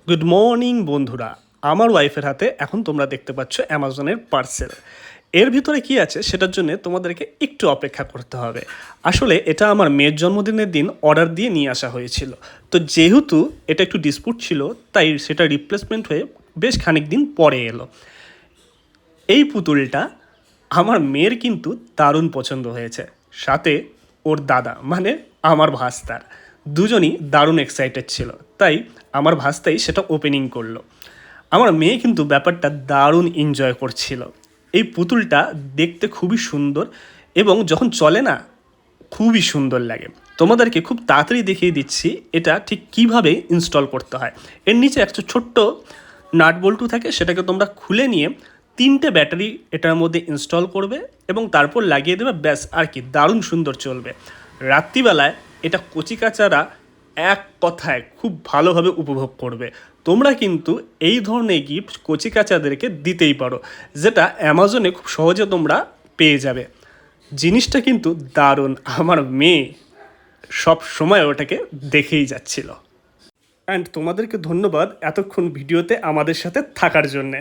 Good morning বন্ধুরা। আমার ওয়াইফের হাতে এখন তোমরা দেখতে পাচ্ছ অ্যামাজনের পার্সেল। এর ভিতরে কি আছে সেটার জন্য তোমাদেরকে একটু অপেক্ষা করতে হবে। আসলে এটা আমার মেয়ের জন্মদিনের দিন অর্ডার দিয়ে নিয়ে আসা হয়েছিল। তো যেহেতু এটা একটু ডিসপুট ছিল, তাই সেটা রিপ্লেসমেন্ট হয়ে বেশ খানিক দিন পরে এলো। এই পুতুলটা আমার মেয়ের কিন্তু দারুণ পছন্দ হয়েছে। সাথে ওর দাদা মানে আমার ভাস্তার দুজনই দারুণ এক্সাইটেড ছিল, তাই আমার ভাস্তাই সেটা ওপেনিং করলো। আমার মেয়ে কিন্তু ব্যাপারটা দারুণ এনজয় করছিল। এই পুতুলটা দেখতে খুবই সুন্দর এবং যখন চলে না খুবই সুন্দর লাগে। তোমাদেরকে খুব তাড়াতাড়ি দেখিয়ে দিচ্ছি এটা ঠিক কিভাবে ইনস্টল করতে হয়। এর নিচে একটা ছোট্ট নাট বল্টু থাকে, সেটাকে তোমরা খুলে নিয়ে 3টে ব্যাটারি এটার মধ্যে ইনস্টল করবে এবং তারপর লাগিয়ে দেবে, ব্যাস আর কি, দারুণ সুন্দর চলবে। রাত্রিবেলায় এটা কচিকাচারা এক কথায় খুব ভালোভাবে উপভোগ করবে। তোমরা কিন্তু এই ধরনের গিফট কচিকাচাদেরকে দিতেই পারো, যেটা অ্যামাজনে খুব সহজে তোমরা পেয়ে যাবে। জিনিসটা কিন্তু দারুণ। আমার মেয়ে সব সময় ওটাকে দেখেই যাচ্ছিল। অ্যান্ড তোমাদেরকে ধন্যবাদ এতক্ষণ ভিডিওতে আমাদের সাথে থাকার জন্যে।